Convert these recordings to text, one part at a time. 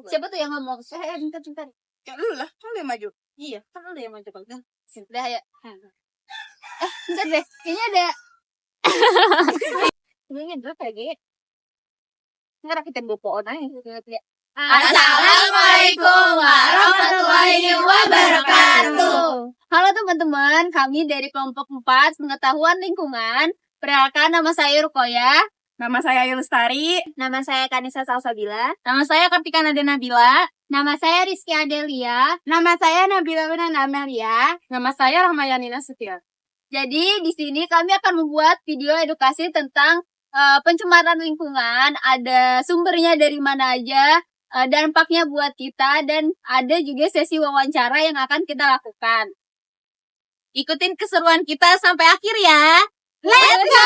Siapa tuh yang ngomong? Bentar. Ya lu lah, kan lu yang maju. Iya, kan lu yang maju Bang. Sudah ya. Bentar deh. Kayaknya ada. Ini berapa lagi? Nggak kita bopoon aja. Assalamualaikum warahmatullahi wabarakatuh. Halo teman-teman, kami dari kelompok 4 pengetahuan lingkungan. Perkenalkan, nama saya Rukoya. Nama saya Ayu Lestari. Nama saya Kanisa Salsabila. Nama saya Kartika Nada Nabila. Nama saya Rizky Adelia. Nama saya Nabila Winanda Amelia. Nama saya Rahmayani Nasution. Jadi di sini kami akan membuat video edukasi tentang pencemaran lingkungan. Ada sumbernya dari mana aja, dampaknya buat kita, dan ada juga sesi wawancara yang akan kita lakukan. Ikutin keseruan kita sampai akhir ya. Let's go!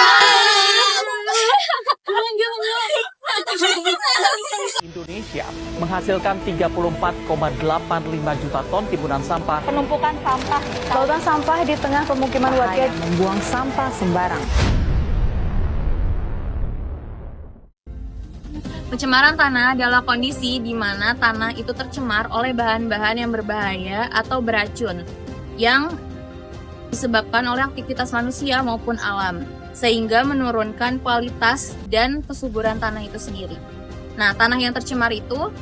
Indonesia menghasilkan 34,85 juta ton timbunan sampah. Penumpukan sampah, lautan sampah di tengah pemukiman warga, membuang sampah sembarang. Pencemaran tanah adalah kondisi di mana tanah itu tercemar oleh bahan-bahan yang berbahaya atau beracun yang disebabkan oleh aktivitas manusia maupun alam, sehingga menurunkan kualitas dan kesuburan tanah itu sendiri. Nah, tanah yang tercemar itu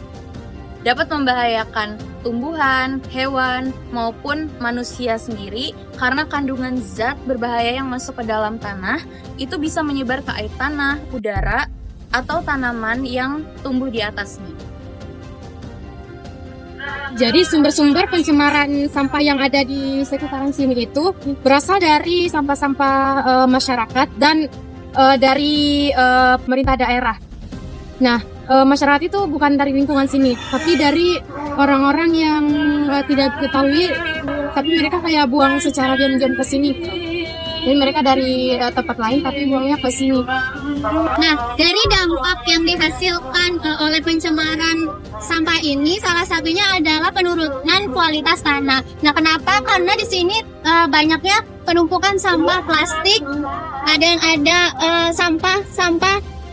dapat membahayakan tumbuhan, hewan, maupun manusia sendiri karena kandungan zat berbahaya yang masuk ke dalam tanah itu bisa menyebar ke air tanah, udara, atau tanaman yang tumbuh di atasnya. Jadi sumber-sumber pencemaran sampah yang ada di sekitaran sini itu berasal dari sampah-sampah masyarakat dan dari pemerintah daerah. Nah, masyarakat itu bukan dari lingkungan sini, tapi dari orang-orang yang tidak diketahui, tapi mereka kayak buang secara diam-diam ke sini. Jadi mereka dari tempat lain tapi buangnya ke sini. Nah, dari dampak yang dihasilkan oleh pencemaran sampah ini, salah satunya adalah penurunan kualitas tanah. Nah, kenapa? Karena di sini banyaknya penumpukan sampah plastik, ada sampah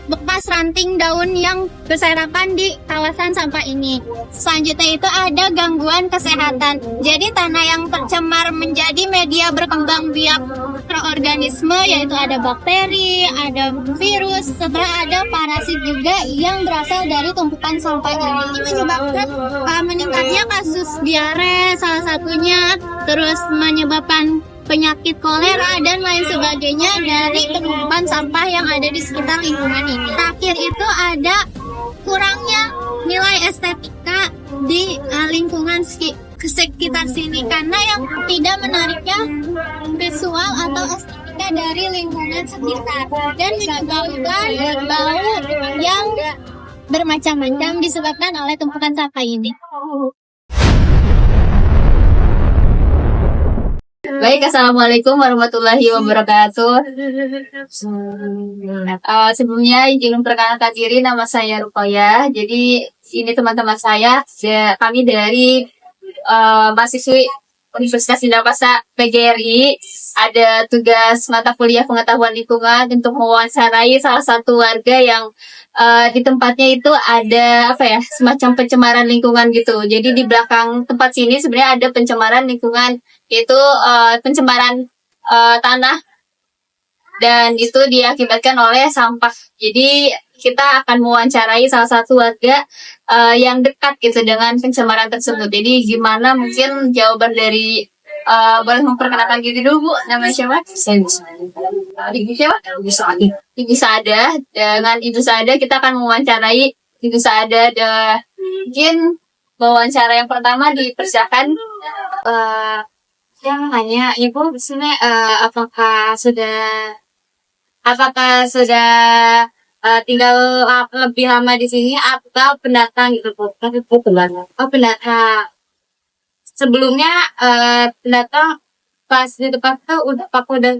bekas ranting daun yang berserakan di kawasan sampah ini. Selanjutnya itu ada gangguan kesehatan. Jadi tanah yang tercemar menjadi media berkembang biak mikroorganisme, yaitu ada bakteri, ada virus, serta ada parasit juga yang berasal dari tumpukan sampah ini. Ini menyebabkan meningkatnya kasus diare salah satunya, terus menyebabkan penyakit kolera dan lain sebagainya dari penumpukan sampah yang ada di sekitar lingkungan ini. Terakhir itu ada kurangnya nilai estetika di lingkungan sekitar sini, karena yang tidak menariknya visual atau estetika dari lingkungan sekitar, dan menyebabkan bau yang bermacam-macam disebabkan oleh tumpukan sampah ini. Baik, assalamualaikum warahmatullahi wabarakatuh. Sebelumnya izin memperkenalkan diri, nama saya Rukoya. Jadi ini teman-teman saya, kami dari mahasiswi Universitas Indonesia PGRI. Ada tugas mata kuliah pengetahuan lingkungan untuk mewawancarai salah satu warga yang di tempatnya itu ada semacam pencemaran lingkungan gitu. Jadi di belakang tempat sini sebenarnya ada pencemaran lingkungan, yaitu pencemaran tanah, dan itu diakibatkan oleh sampah. Jadi kita akan mewawancarai salah satu warga yang dekat gitu dengan pencemaran tersebut. Jadi gimana, mungkin jawaban dari boleh memperkenalkan diri dulu, Bu. Namanya siapa? Ibu siapa? Ibu Saada. Dengan Ibu Saada kita akan mewawancarai Ibu Saada. Mungkin wawancara yang pertama dipersilakan. Yang hanya Ibu di sini, apakah sudah tinggal lebih lama di sini atau pendatang gitu, Bu? Oh, pendatang. Sebelumnya pendatang pas di tempat itu udah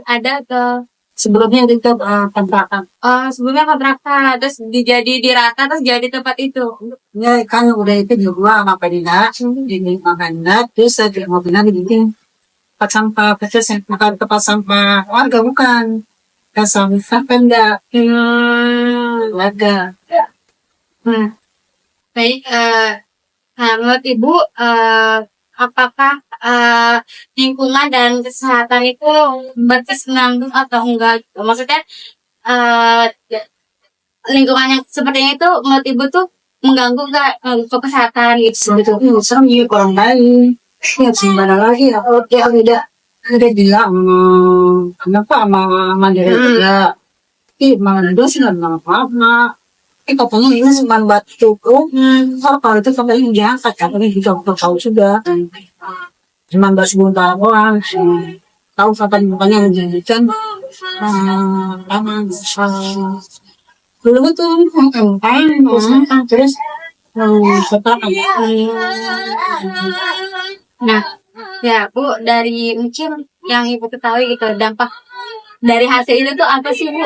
ada ke sebelumnya itu kontrakan. Sebelumnya kontrakan, terus jadi dirata, terus jadi tempat itu. Ya kan udah itu juga sama Padina, ini makanya terus saya mau bilang dibikin tempat sampah, bukan tempat sampah warga, bukan sampah Pemda warga. Baik, Nah, menurut Ibu, apakah lingkungan dan kesehatan itu berkesinambungan atau enggak? Maksudnya, eh, lingkungan yang seperti ini tuh menurut Ibu tuh mengganggu nggak ke kesehatan gitu? Sebetulnya sama orang lain. Ya gimana lagi ya? Kalau dia udah bilang kenapa sama mandiri juga. Tapi mandiri sih nggak apa-apa. Katanya ini cuma buat cukup. Kalau itu sampai ini diangkat, katanya juga tahu sudah. Cuma buat sebentar doang. Tahu sampai mukanya menjanjikan. Dulu tuh kentang, terus setelah Nah, ya Bu, dari mungkin yang Ibu ketahui gitu, dampak dari hasil ini tuh apa sih Bu?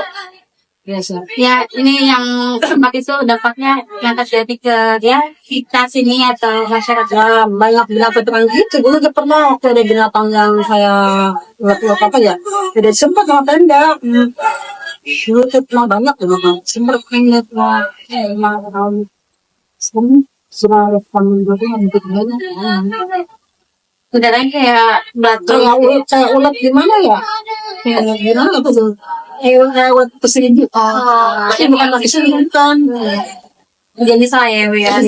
biasa. Ya, ini yang sempat itu dampaknya yang terjadi ke dia kita sini atau masyarakat. Ya banyak binatang teman gitu. Dulu juga pernah ada binatang yang saya lihat apa ya. Tidak sempat sama tenda. Dulu tuh pernah banyak tuh. Sempat ingat lah. Semua family yang banyak. Udah lagi kayak batu. Kayak ulat gimana ya? Kayak gimana tuh? Lewat peselingkuh. Tapi bukan lagi selingkuhan. Jadi saya ya.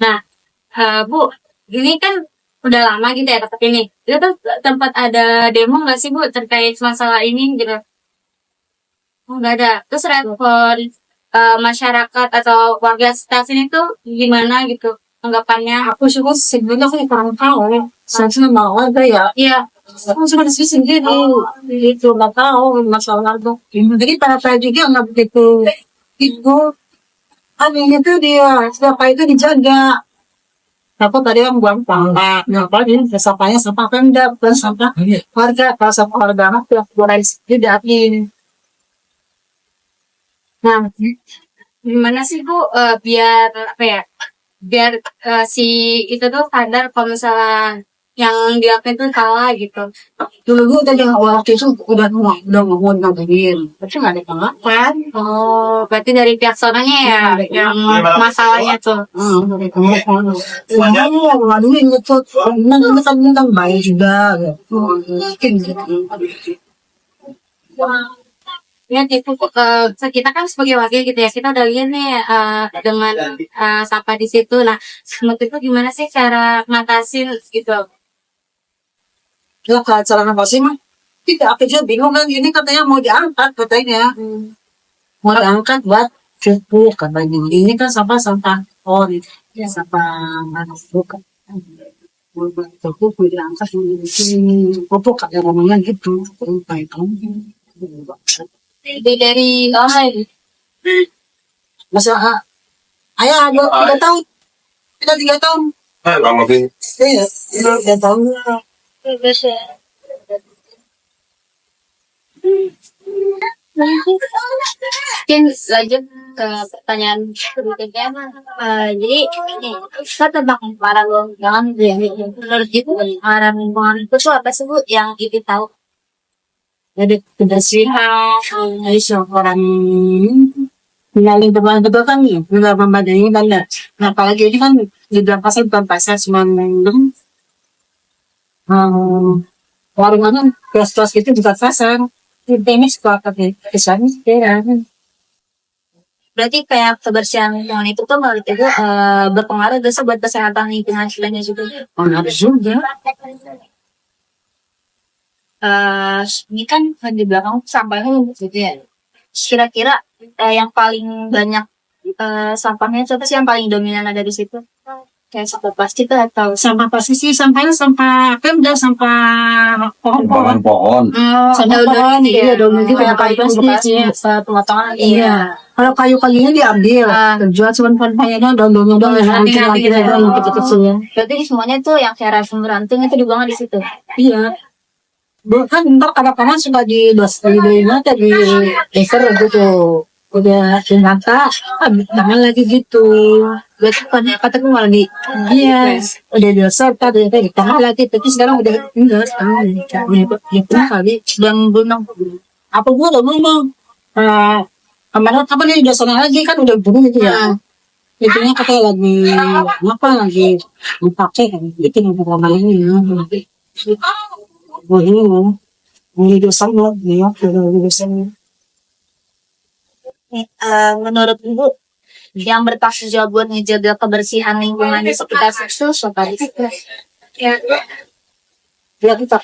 Nah, Nah, Bu, ini kan udah lama gitu ya tapi ini. Itu tuh tempat ada demo nggak sih Bu terkait masalah ini gitu? Oh, nggak ada. Terus respon masyarakat atau warga sekitar sini tuh gimana gitu anggapannya? aku sih sebenarnya aku kurang tahu. Saya mau warga ya. Iya. Aku cuma di sini sendiri. Itu nggak tahu masalah itu. Jadi para saya juga nggak begitu. Itu, itu dia. Siapa itu dijaga. Aku tadi yang buang sampah. Apa ini? Sampahnya sampah pemda, bukan sampah warga. Kalau sampah warga anak ya boleh diatin. Nah, gimana sih Bu biar apa ya? Biar si itu tuh sadar kalau misalnya yang dilakuin tuh salah gitu. Dulu tadi waktu itu udah mau ngapain. Tapi nggak ada tanggapan. Oh, berarti dari pihak sononya ya yang masalahnya tuh. Semuanya ngaduin gitu. Tentang bayi juga. Mungkin gitu. Ya gitu, kita kan sebagai warga gitu ya, kita udah lihat nih dengan sampah di situ. Nah, menurut itu gimana sih cara ngatasin gitu? Ya kalau cara ngapasih mah tidak, aku juga bingung kan. Ini katanya mau diangkat katanya. Mau diangkat buat cukup katanya. Ini kan sampah-sampah sampah bukan. Cukup mau diangkat pupuk katanya ngomongnya gitu. Baik kamu. Dari Masa ayah 3 tahun. Kita 3 tahun. Lama sih. Iya, 3 tahun. mungkin lanjut ke pertanyaan berikutnya. Jadi ini kita tentang para lingkungan ya. Menurut itu para lingkungan itu tuh apa sih Bu yang Ibu tahu? Jadi kebersihan, dari seorang mengalir betul kan ya, juga membandingi banget. Nah, apalagi ini kan di dalam pasar bukan pasar cuma warung kan kelas-kelas itu juga pasar. Ini suka kesannya sekarang. Berarti kayak kebersihan lingkungan itu tuh menurut Ibu berpengaruh besar buat kesehatan lingkungan lainnya juga. Oh, harus juga. Ini kan di belakang sampahnya gitu ya. Kira-kira yang paling banyak sampahnya apa sih yang paling dominan ada di situ? Kayak sampah plastik atau Sampah pasti sih, sampahnya sampah pemda, sampah pohon-pohon. Pohon. Sampah pohon, iya dong. Mungkin kayak kayu plastik, pengotongan. Iya. Kalau kayu-kayunya diambil, jual cuma pohon-pohonnya daun-daunnya doang. Berarti semuanya tuh yang kayak racun ranting itu dibuang di situ. Iya. Bukan ntar kadang-kadang suka di mata di leker gitu. Udah cinta, jangan lagi gitu. Berarti kataku malah iya. Udah biasa tadi ditambah lagi, tapi sekarang udah enggak. Ya pernah kali sedang benang. Apa gua udah benang? Kemarin apa nih udah sana lagi kan udah bunuh gitu ya. Itunya katanya lagi dipakai kan, itu yang pertama ini. Oh ini dosen ya, dosen. Menurut Ibu, yang bertanggung jawab buat ngejaga kebersihan lingkungan di sekitar situ siapa? Ya kita,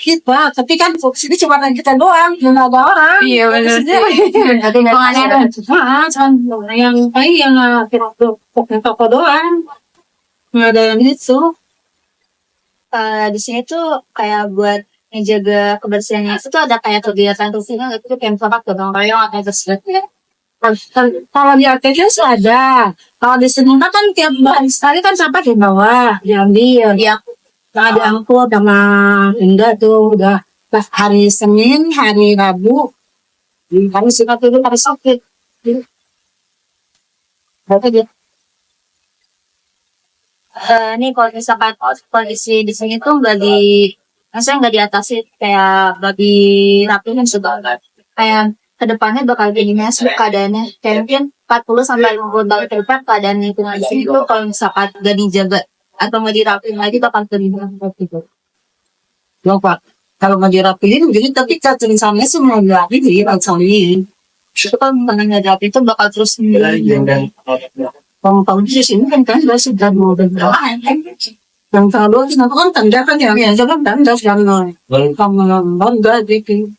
tapi kan sini cuma kita doang, belum ada orang. Iya benar. Yang toko doang, nggak ada yang itu. Di sini tuh kayak buat ngejaga kebersihannya itu tuh ada kayak kegiatan rutinnya gitu kayak misalkan gotong royong atau bersih. Kalau di ATC sih ada, kalau di sini kan tiap hari sekali kan sampah di bawah, diambil. Iya. Nah, diangkut sama enggak tuh udah hari Senin, hari Rabu, hari Jumat itu pada sakit. Berarti dia. Nih kalau misalkan kondisi di sini tuh maksudnya nggak diatasi kayak nggak dirapihin juga kayak kedepannya bakal gini sih keadaannya kayak mungkin 40-50 tahun ke depan keadaan lingkungan di sini tuh kalau misalkan nggak dijaga atau nggak dirapihin lagi bakal terlihat seperti itu. Loh Pak, kalau nggak dirapihin jadi tapi tulisannya semua lagi dirapihin. Itu kan nggak dirapihin itu bakal terus Tahun di sini kan sudah mau berapa? Yang terlalu itu kan tanda kan yang jangan tanda jangan. Kamu bangga dikit.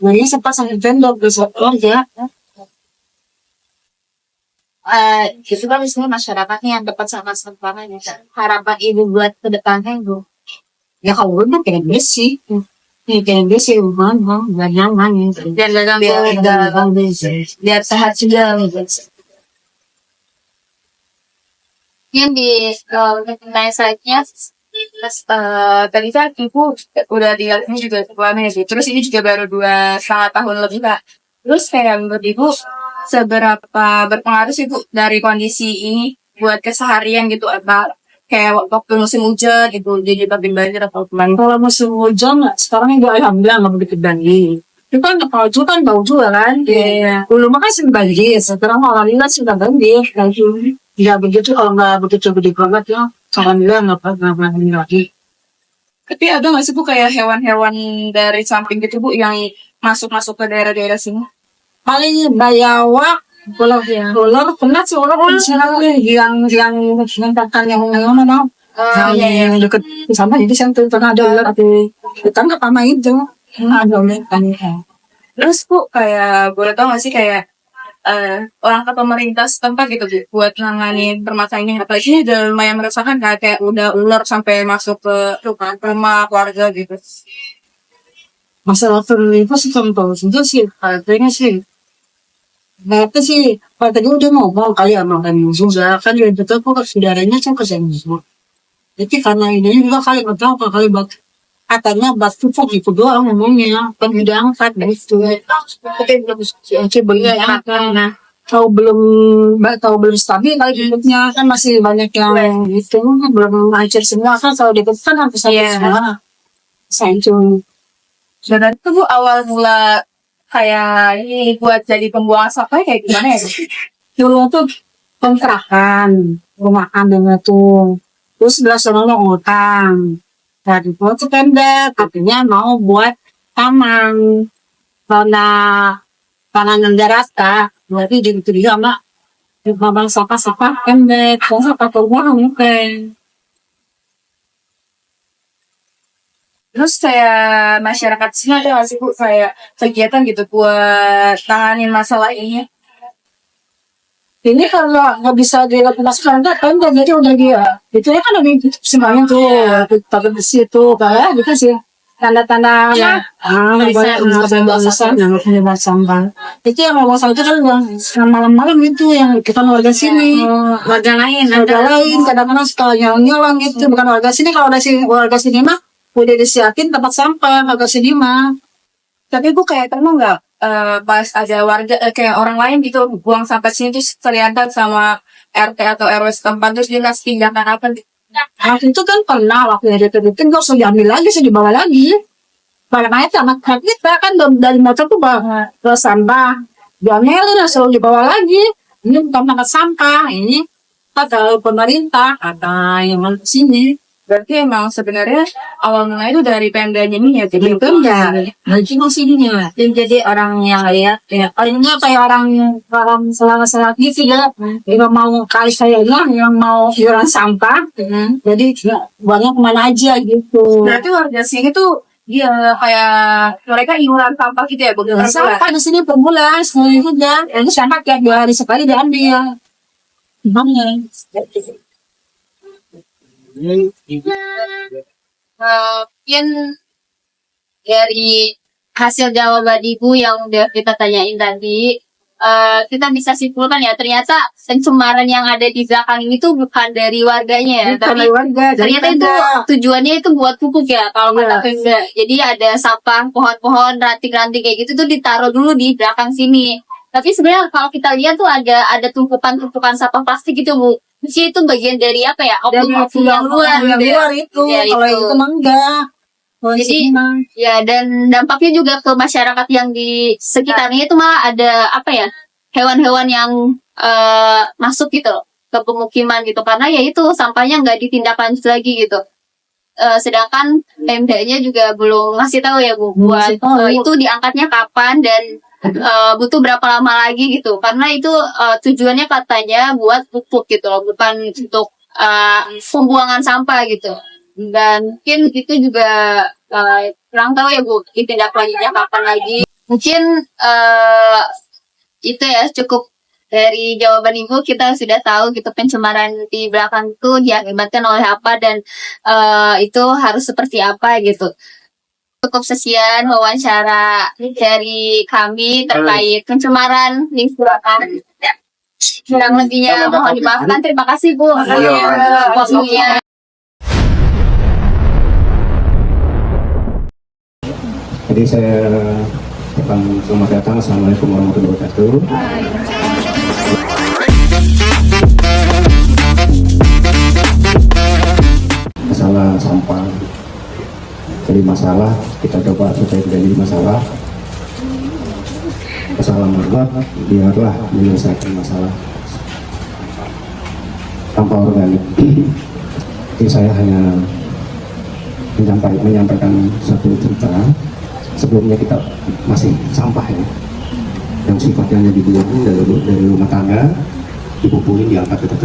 Ini sepasang vendor besar ya. Itu kan misalnya masyarakatnya yang dapat sama sampahnya. Harapan Ibu buat kedepannya Ibu. Ya kalau udah pengen bersih. Ini pengen bersih rumah, nggak nyaman. Biar sehat juga. Yang di lain slide-nya tadi kan Ibu udah tinggal ini juga lama ya, terus ini juga baru 2,5 tahun lebih Kak. Terus kayak menurut Ibu seberapa berpengaruh sih Bu dari kondisi ini buat keseharian gitu, apa kayak waktu musim hujan gitu jadi babin banjir atau gimana? Kalau musim hujan sekarang juga alhamdulillah nggak begitu banjir. Itu kan kalau hujan kan bau juga kan. Dulu mah kan sering banjir, sekarang alhamdulillah sudah banjir. Nggak begitu, kalau nggak begitu gede banget ya, alhamdulillah nggak pernah lagi. Tapi ada nggak sih Bu kayak hewan-hewan dari samping gitu Bu yang masuk ke daerah-daerah sini? Paling bayawak, ular pernah sih ular yang makan yang mana? Yang deket sama jadi sentuh pernah ada ular tapi ditangkap sama itu. Ada ular kan. Terus Bu kayak boleh tau nggak sih kayak orang ke pemerintah setempat gitu Bu buat nanganin permasalahan ini, apalagi udah lumayan merasakan kayak udah ular sampai masuk ke rumah keluarga gitu. Masalah itu sih contoh itu sih katanya sih. Nah itu sih katanya udah ngomong kali sama kami juga kan dia betul kok saudaranya kan kesini semua. Jadi karena ini juga kali nggak tahu kali katanya batu pupuk itu doang ngomongnya kan udah angkat gitu. Tapi belum nah tahu belum stabil kali hidupnya kan masih banyak yang itu belum lancar semua kan kalau dikit kan hampir semua. Sanjung. Dan itu Bu awal mula kayak ini buat jadi pembuangan sampah kayak gimana ya? Dulu tuh kontrakan rumahan dengan tuh terus sebelah sana ngutang dari itu pendek artinya mau buat taman karena darata berarti jadi itu dia mak babang sampah pendek sampah keluar mungkin. Terus kayak masyarakat sini ada nggak sih Bu kayak kegiatan gitu buat tanganin masalah ini? Ini kalau nggak bisa dilakukan sekarang kan jadi udah dia itu ya kan lebih semuanya tuh pakai besi tuh kayak gitu sih tanda-tanda balasan yang punya sampah itu yang mau sampah itu kan malam-malam itu yang kita warga sini warga lain kadang-kadang suka nyolong gitu bukan warga sini kalau warga sini mah udah disiapin tempat sampah warga sini mah. Tapi Bu kayak pernah nggak pas ada warga kayak orang lain gitu buang sampah sini terus kelihatan sama RT atau RW setempat terus dia ngasih tindakan apa? Nah itu kan pernah waktu ada terbitin gak usah diambil lagi, usah dibawa lagi. Barang aja sama kita kan dari motor tuh bawa ke sampah, diambil langsung dibawa lagi. Ini bukan tempat sampah ini Padahal pemerintah ada yang mau sini. Berarti emang sebenarnya awal mulanya itu dari Pemdanya ini ya, jadi Pemda, nanti di sini ya. Dan jadi orang yang lihat, ya orangnya kayak orang salah gitu ya. Yang mau kali saya yang mau iuran sampah. Jadi buangnya kemana aja gitu. berarti warga sini tuh dia kayak mereka iuran sampah gitu ya, bukan Sampah di sini per bulan, semuanya. Ini sampah tiap 2 hari sekali diambil. Gimana? Mungkin dari hasil jawaban ibu yang udah kita tanyain tadi, kita bisa simpulkan ya ternyata pencemaran yang ada di belakang ini tuh bukan dari warganya ya, tapi warga, ternyata itu tujuannya itu buat pupuk ya kalau kata Pemda. Jadi ada sampah, pohon-pohon, ranting-ranting kayak gitu tuh ditaruh dulu di belakang sini. Tapi sebenarnya kalau kita lihat tuh ada tumpukan-tumpukan sampah plastik gitu Bu. Mesti itu bagian dari apa ya? Oknum yang luar gitu ya. itu. Ya, Kalau itu. itu mah enggak. Jadi ya dan dampaknya juga ke masyarakat yang di sekitarnya itu malah ada apa ya? Hewan-hewan yang masuk gitu loh, ke pemukiman gitu karena ya itu sampahnya nggak ditindaklanjut lagi gitu. Sedangkan Pemdanya juga belum ngasih tahu ya Bu buat itu diangkatnya kapan dan butuh berapa lama lagi gitu karena itu tujuannya katanya buat pupuk gitu loh, bukan untuk pembuangan sampah gitu. Dan mungkin itu juga kurang tahu ya Bu ditindaklanjutnya kapan lagi. Mungkin itu ya cukup dari jawaban Ibu kita sudah tahu gitu pencemaran di belakang itu diakibatkan oleh apa dan itu harus seperti apa gitu. Cukup sekian wawancara dari kami terkait pencemaran lingkungan. Kurang lebihnya mohon dimaafkan. Terima kasih Bu waktunya. Jadi saya selamat datang. Assalamualaikum warahmatullahi wabarakatuh. Masalah sampah jadi masalah, kita coba supaya tidak jadi masalah. Masalah membuat biarlah menyelesaikan masalah tanpa organik. Jadi saya hanya menyampaikan satu cerita. Sebelumnya kita masih sampah ya, yang sifatnya hanya dibuang dari rumah tangga, dikumpulin diangkat ke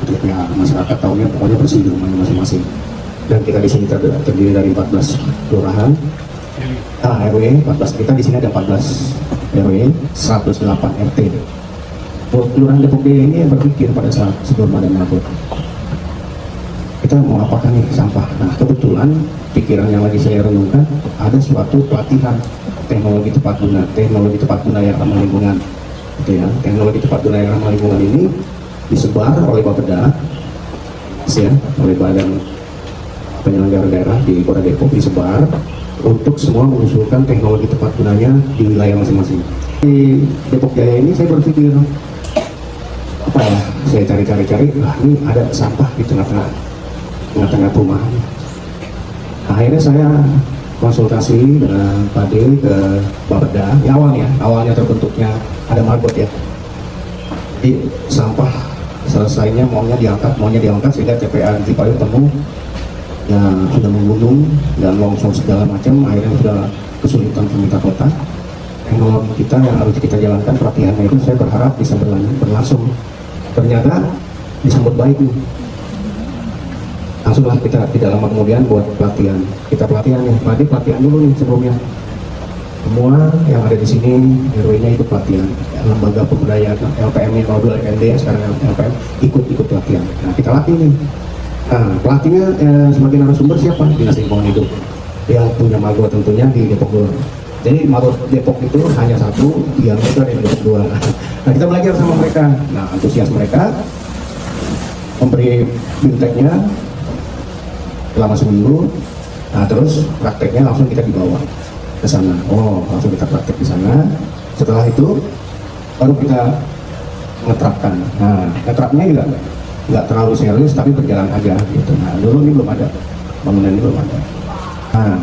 TPA, masyarakat tahunya pokoknya bersih di rumahnya masing-masing. Dan kita di sini terdiri dari 14 kelurahan, RW 14, kita di sini ada 14 RW, 108 RT. Kelurahan Depok Jaya ini berpikir pada saat sebelum ada mabuk, kita mau apakan nih sampah. Nah kebetulan pikiran yang lagi saya renungkan ada suatu pelatihan teknologi tepat guna yang ramah lingkungan, gitu ya. Teknologi tepat guna yang ramah lingkungan ini disebar oleh Bapeda, ya, oleh Badan Penyelenggara Daerah di Kota Depok, disebar untuk semua mengusulkan teknologi tepat gunanya di wilayah masing-masing. Di Depok Jaya ini saya berpikir apa ya, saya cari-cari, ini ada sampah di tengah-tengah perumahan. Akhirnya saya konsultasi dengan Pak D ke Bapeda. Ya, awalnya terbentuknya ada marbot ya. Di sampah selesainya maunya diangkat sehingga TPA di Payung penuh. Ya sudah menggunung dan longsor segala macam, akhirnya sudah kesulitan pemerintah kota. Teknologi kita yang harus kita jalankan pelatihannya itu saya berharap bisa berlangsung. Ternyata disambut baik nih. Langsunglah kita tidak lama kemudian buat pelatihan. Kita pelatihan nih, pelatihan dulu nih sebelumnya. Semua yang ada di sini RW-nya itu pelatihan. Lembaga pemberdayaan LPM-nya kalau dulu LPMD sekarang LPM ikut pelatihan. Nah kita latih nih. Nah, pelatihnya sebagai narasumber siapa? Dinas Lingkungan Hidup yang punya Mago tentunya di Depok 2. Jadi Mago Depok itu hanya satu, yang itu ada di Depok 2. Nah kita belajar sama mereka. Nah antusias mereka memberi bimteknya selama seminggu. Nah terus prakteknya langsung kita dibawa ke sana. Langsung kita praktek di sana. Setelah itu baru kita ngeterapkan. Nah ngeterapnya juga nggak terlalu serius tapi berjalan aja gitu. Nah dulu ini belum ada, bangunan ini belum ada. Nah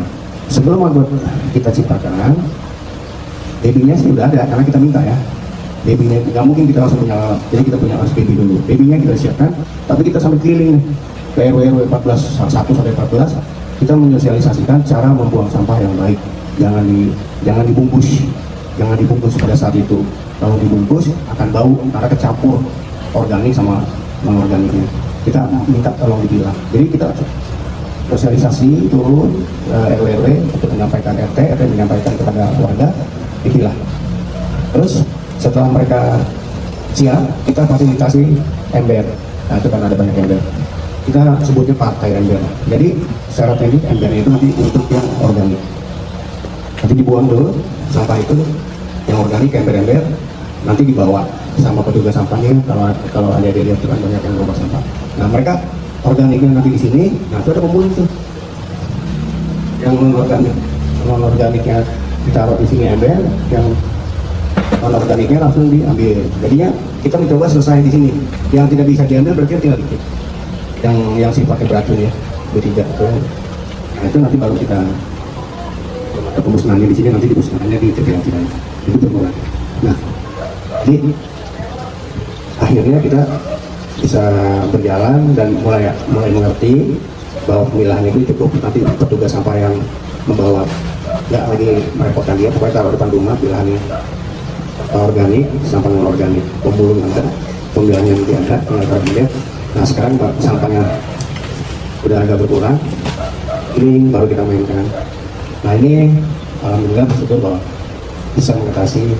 sebelum kita ciptakan, babynya sih udah ada karena kita minta ya. babynya nggak mungkin kita langsung punya, jadi kita punya harus baby dulu, babynya kita siapkan, tapi kita sambil keliling nih ke RW 14 1 sampai 14, kita menyosialisasikan cara membuang sampah yang baik. Jangan dibungkus pada saat itu. Kalau dibungkus akan bau karena kecampur organik sama non organiknya. Kita minta tolong dipilah. Jadi kita sosialisasi turun RW untuk menyampaikan RT menyampaikan kepada warga dipilah. Terus setelah mereka siap, kita fasilitasi ember. Nah, itu kan ada banyak ember. Kita sebutnya partai ember. Jadi secara teknik embernya itu nanti untuk yang organik. Nanti dibuang dulu sampah itu yang organik ember-ember, nanti dibawa sama petugas sampahnya. Kalau ada lihat kan banyak yang bawa sampah. Nah mereka organiknya nanti di sini. Nah itu ada pemulung tuh. Yang non organiknya ditaruh di sini ember, yang non organiknya langsung diambil. Jadinya kita mencoba selesai di sini. Yang tidak bisa diambil berarti tinggal dikit. Yang sifatnya beracun ya, B3 itu. Nah itu nanti baru kita pemusnahannya di sini, nanti dimusnahkannya di TPA Cidahu. Itu berkurang. Nah, ini akhirnya kita bisa berjalan dan mulai mengerti bahwa pemilahan itu cukup nanti petugas sampah yang membawa, nggak lagi merepotkan dia, pokoknya taruh depan rumah pilihannya organik, sampah non organik, pemulung ada, pemilahnya nanti ada, tinggal. Nah sekarang sampahnya udah agak berkurang, ini baru kita mainkan. Nah ini alhamdulillah bersyukur bahwa bisa mengatasi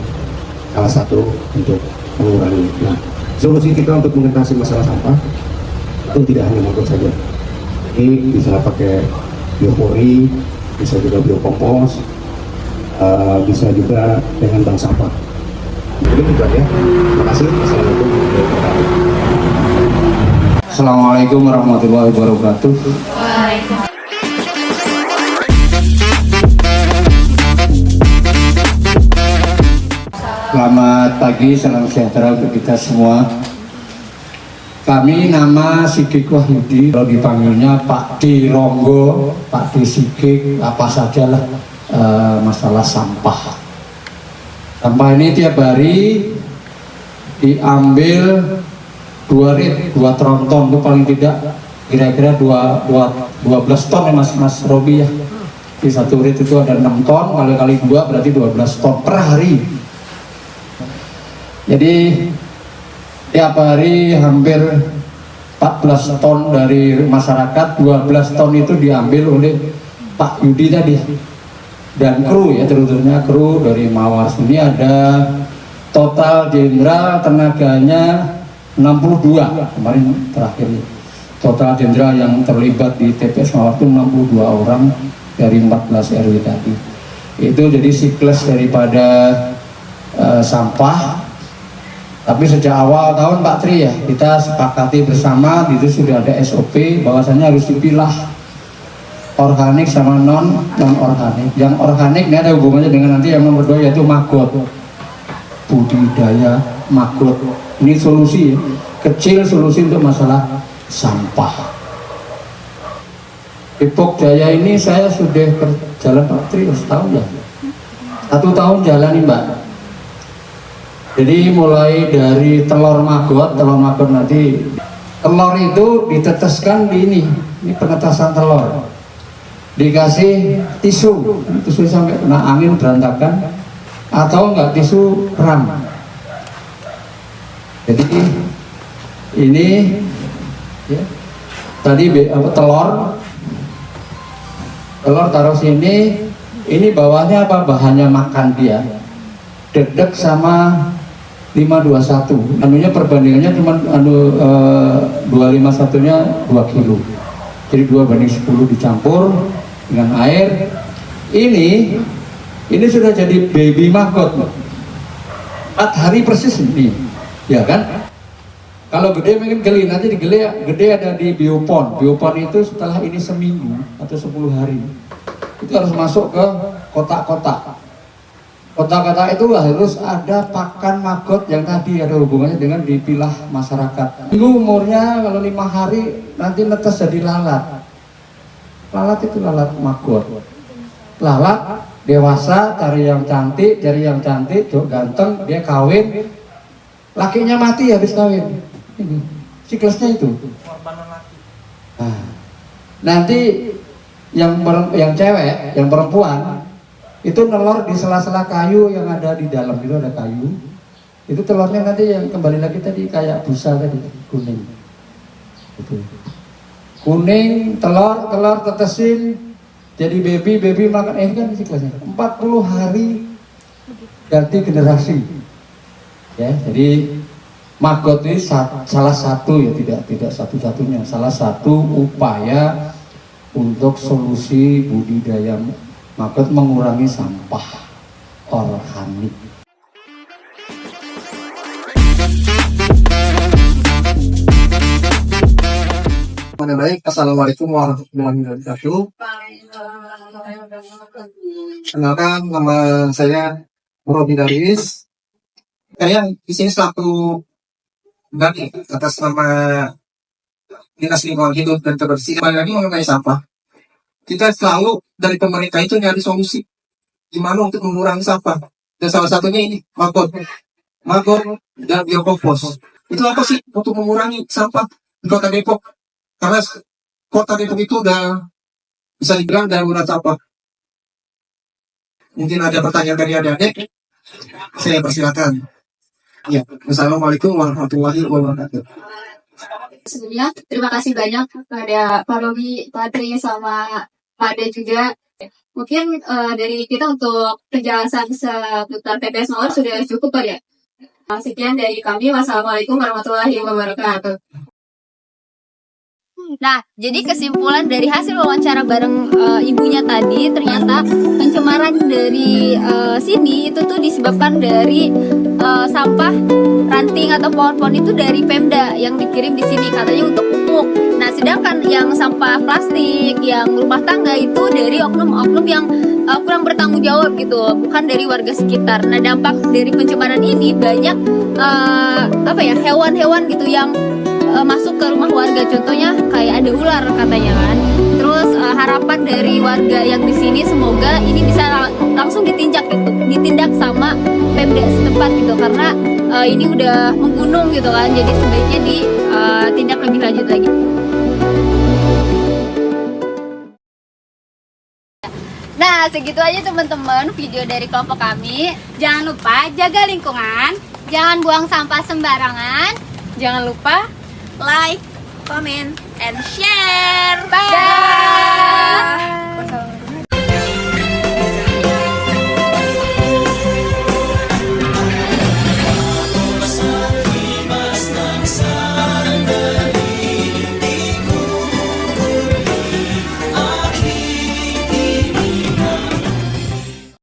salah satu untuk mengurangi. Nah solusi kita untuk mengatasi masalah sampah itu tidak hanya mangkuk saja. Ini bisa pakai biopori, bisa juga biokompos, bisa juga dengan bank sampah. Jadi itu aja. Terima kasih. Assalamualaikum warahmatullahi wabarakatuh. Assalamualaikum warahmatullahi wabarakatuh. Selamat pagi, salam sejahtera untuk kita semua. Kami nama Sigik Wahyudi, kalau dipanggilnya Pak D Ronggo, Pak D Sigik, apa sajalah masalah sampah. Sampah ini tiap hari diambil 2 tronton, itu paling tidak kira-kira 12 ton ya Mas Robi ya. Di satu rit itu ada 6 ton, kali 2 berarti 12 ton per hari. Jadi tiap hari hampir 14 ton dari masyarakat, 12 ton itu diambil oleh Pak Yudi tadi dan kru ya, terutama kru dari Mawar. Ini ada total jenderal tenaganya 62 kemarin terakhir. Total jenderal yang terlibat di TPS Mawar itu 62 orang dari 14 RW tadi. Itu jadi siklus daripada sampah. Tapi sejak awal tahun Pak Tri ya, kita sepakati bersama, itu sudah ada SOP bahwasanya harus dipilah organik sama non organik. Yang organik ini ada hubungannya dengan nanti yang nomor 2 yaitu maggot, budidaya maggot. Ini solusi kecil, solusi untuk masalah sampah. Depok Jaya ini saya sudah berjalan Pak Tri setahun ya, 1 tahun jalan nih Mbak. Jadi mulai dari telur maggot nanti telur itu diteteskan di ini penetasan telur, dikasih tisu sampai kena angin berantakan, atau enggak tisu ram. Jadi ini ya, tadi telur taruh sini, ini bawahnya apa, bahannya makan dia, dedek sama 521, anunya perbandingannya cuma 251 nya 2 kilo, jadi 2:10 dicampur dengan air. Ini sudah jadi baby maggot 4 hari persis ini ya kan. Kalau gede mungkin geli, nanti gede ada di biopon itu setelah ini seminggu atau 10 hari itu harus masuk ke kotak-kotak itu harus ada pakan maggot yang tadi ada hubungannya dengan dipilah masyarakat. Minggu umurnya kalau 5 hari nanti netes jadi lalat itu lalat maggot. Lalat dewasa cari yang cantik, jok ganteng, dia kawin lakinya mati habis kawin. Ini siklusnya itu. Nah, nanti yang cewek, yang perempuan itu nelor di sela-sela kayu yang ada di dalam, itu ada kayu. Itu telurnya nanti yang kembali lagi tadi kayak busa tadi, kuning. Itu. Kuning, telur tetesin jadi baby makan, ini kan siklusnya 40 hari ganti generasi. Ya, jadi maggot ini salah satu, ya tidak satu-satunya, salah satu upaya untuk solusi budidaya maggot mengurangi sampah organik. Baik, Assalamualaikum warahmatullahi wabarakatuh. Kenalkan, nama saya Robi Daris. Saya di sini selaku dari atas nama Dinas Lingkungan Hidup dan Kebersihan. Kembali lagi mengenai sampah. Kita selalu dari pemerintah itu nyari solusi gimana untuk mengurangi sampah. Dan salah satunya ini maggot dan biokompos. Itu apa sih untuk mengurangi sampah di Kota Depok? Karena Kota Depok itu udah bisa dibilang darurat sampah. Mungkin ada pertanyaan dari adik-adik, saya persilakan. Ya, Assalamualaikum warahmatullahi wabarakatuh. Sebelumnya terima kasih banyak kepada Pak Robi, Pak Tri, sama Pak Ade juga. Mungkin dari kita untuk penjelasan seputar TPS Mawar sudah cukup Pak ya. Sekian dari kami. Wassalamualaikum warahmatullahi wabarakatuh. Nah, jadi kesimpulan dari hasil wawancara bareng ibunya tadi, ternyata pencemaran dari sini itu tuh disebabkan dari sampah ranting atau pohon-pohon itu dari Pemda yang dikirim di sini, katanya untuk pupuk. Nah, sedangkan yang sampah plastik, yang rumah tangga itu dari oknum-oknum yang kurang bertanggung jawab gitu, bukan dari warga sekitar. Nah, dampak dari pencemaran ini banyak hewan-hewan gitu yang masuk ke rumah warga, contohnya kayak ada ular katanya kan. Terus harapan dari warga yang di sini semoga ini bisa langsung ditindak sama Pemda setempat gitu, karena ini udah menggunung gitu kan, jadi sebaiknya ditindak lebih lanjut lagi. Nah, segitu aja teman-teman video dari kelompok kami. Jangan lupa jaga lingkungan, jangan buang sampah sembarangan, Jangan lupa like, comment, and share. Bye.